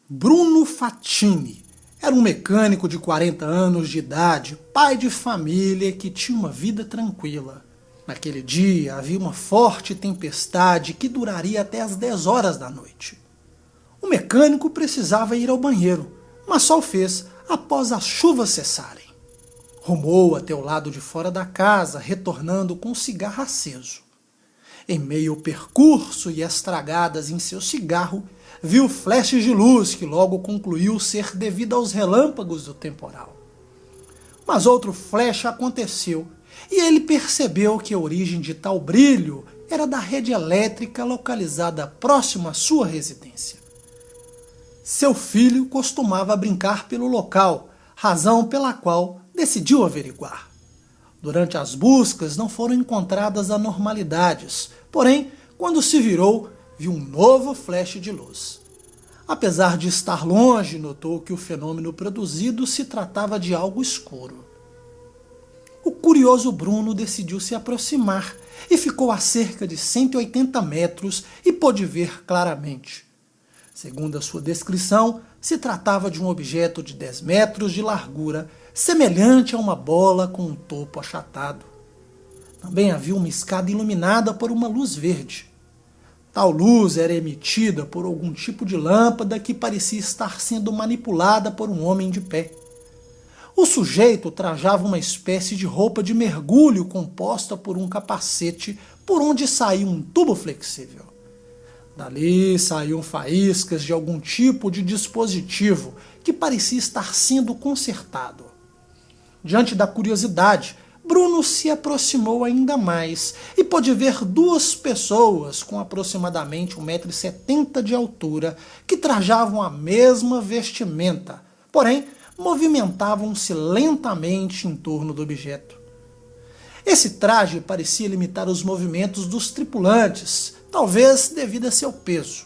Bruno Fatini era um mecânico de 40 anos de idade, pai de família que tinha uma vida tranquila. Naquele dia havia uma forte tempestade que duraria até as 10 horas da noite. O mecânico precisava ir ao banheiro, mas só o fez após as chuvas cessarem. Rumou até o lado de fora da casa, retornando com um cigarro aceso. Em meio ao percurso e estragadas em seu cigarro, viu flashes de luz que logo concluiu ser devido aos relâmpagos do temporal. Mas outro flash aconteceu e ele percebeu que a origem de tal brilho era da rede elétrica localizada próximo à sua residência. Seu filho costumava brincar pelo local, razão pela qual decidiu averiguar. Durante as buscas não foram encontradas anormalidades, porém, quando se virou, viu um novo flash de luz. Apesar de estar longe, notou que o fenômeno produzido se tratava de algo escuro. O curioso Bruno decidiu se aproximar e ficou a cerca de 180 metros e pôde ver claramente. Segundo a sua descrição, se tratava de um objeto de 10 metros de largura, semelhante a uma bola com um topo achatado. Também havia uma escada iluminada por uma luz verde. Tal luz era emitida por algum tipo de lâmpada que parecia estar sendo manipulada por um homem de pé. O sujeito trajava uma espécie de roupa de mergulho composta por um capacete por onde saía um tubo flexível. Dali saíam faíscas de algum tipo de dispositivo que parecia estar sendo consertado. Diante da curiosidade, Bruno se aproximou ainda mais e pôde ver duas pessoas com aproximadamente 1,70 m de altura que trajavam a mesma vestimenta, porém movimentavam-se lentamente em torno do objeto. Esse traje parecia limitar os movimentos dos tripulantes, talvez devido a seu peso.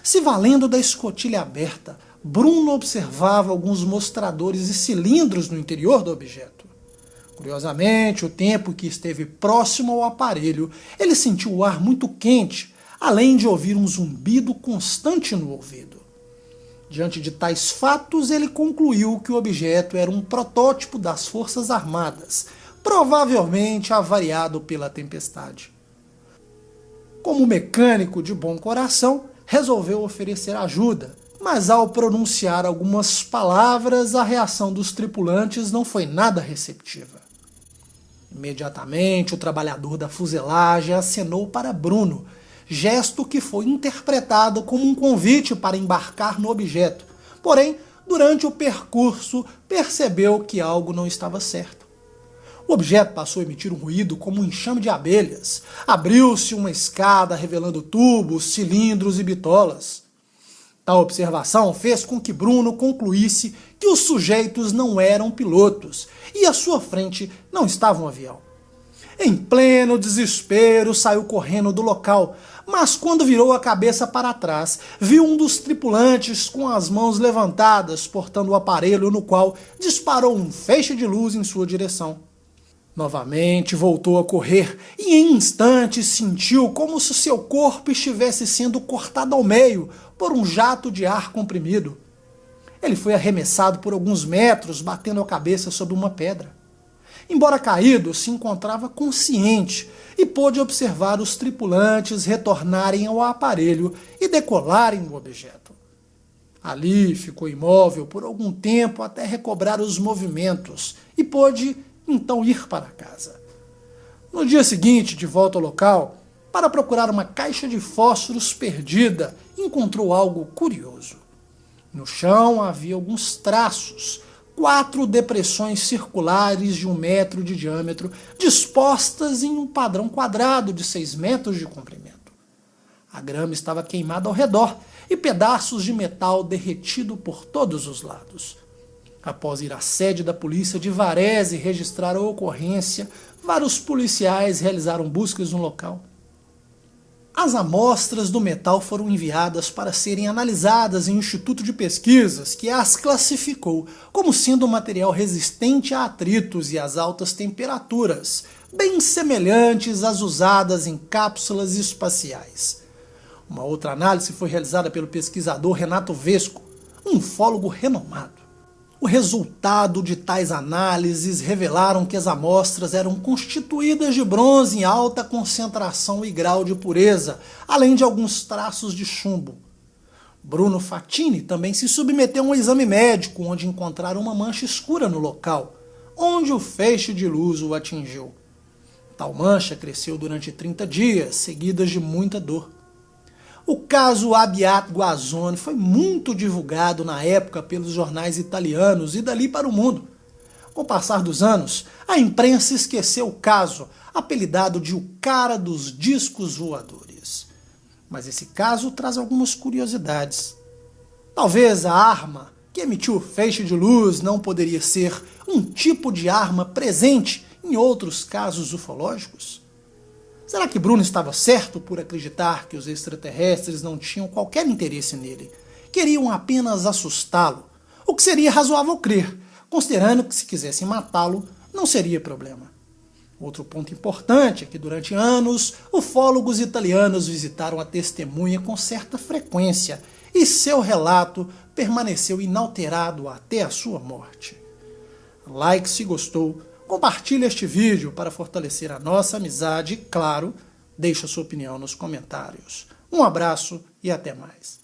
Se valendo da escotilha aberta, Bruno observava alguns mostradores e cilindros no interior do objeto. Curiosamente, o tempo que esteve próximo ao aparelho, ele sentiu o ar muito quente, além de ouvir um zumbido constante no ouvido. Diante de tais fatos, ele concluiu que o objeto era um protótipo das Forças Armadas, provavelmente avariado pela tempestade. Como mecânico de bom coração, resolveu oferecer ajuda, mas ao pronunciar algumas palavras, a reação dos tripulantes não foi nada receptiva. Imediatamente, o trabalhador da fuselagem acenou para Bruno, gesto que foi interpretado como um convite para embarcar no objeto. Porém, durante o percurso, percebeu que algo não estava certo. O objeto passou a emitir um ruído como um enxame de abelhas. Abriu-se uma escada revelando tubos, cilindros e bitolas. Tal observação fez com que Bruno concluísse que os sujeitos não eram pilotos e à sua frente não estava um avião. Em pleno desespero, saiu correndo do local, mas quando virou a cabeça para trás, viu um dos tripulantes com as mãos levantadas, portando o aparelho no qual disparou um feixe de luz em sua direção. Novamente voltou a correr e em instantes sentiu como se seu corpo estivesse sendo cortado ao meio por um jato de ar comprimido. Ele foi arremessado por alguns metros, batendo a cabeça sobre uma pedra. Embora caído, se encontrava consciente e pôde observar os tripulantes retornarem ao aparelho e decolarem do objeto. Ali ficou imóvel por algum tempo até recobrar os movimentos e pôde então ir para casa. No dia seguinte, de volta ao local, para procurar uma caixa de fósforos perdida, encontrou algo curioso. No chão havia alguns traços, 4 depressões circulares de 1 metro de diâmetro, dispostas em um padrão quadrado de 6 metros de comprimento. A grama estava queimada ao redor e pedaços de metal derretido por todos os lados. Após ir à sede da polícia de Varese e registrar a ocorrência, vários policiais realizaram buscas no local. As amostras do metal foram enviadas para serem analisadas em um instituto de pesquisas que as classificou como sendo um material resistente a atritos e às altas temperaturas, bem semelhantes às usadas em cápsulas espaciais. Uma outra análise foi realizada pelo pesquisador Renato Vesco, um ufólogo renomado. O resultado de tais análises revelaram que as amostras eram constituídas de bronze em alta concentração e grau de pureza, além de alguns traços de chumbo. Bruno Fatini também se submeteu a um exame médico, onde encontraram uma mancha escura no local, onde o feixe de luz o atingiu. Tal mancha cresceu durante 30 dias, seguidas de muita dor. O caso Abbiate Guazzoni foi muito divulgado na época pelos jornais italianos e dali para o mundo. Com o passar dos anos, a imprensa esqueceu o caso, apelidado de o cara dos discos voadores. Mas esse caso traz algumas curiosidades. Talvez a arma que emitiu o feixe de luz não poderia ser um tipo de arma presente em outros casos ufológicos? Será que Bruno estava certo por acreditar que os extraterrestres não tinham qualquer interesse nele? Queriam apenas assustá-lo, o que seria razoável crer, considerando que se quisessem matá-lo, não seria problema. Outro ponto importante é que durante anos, ufólogos italianos visitaram a testemunha com certa frequência e seu relato permaneceu inalterado até a sua morte. Like se gostou. Compartilhe este vídeo para fortalecer a nossa amizade e, claro, deixe a sua opinião nos comentários. Um abraço e até mais.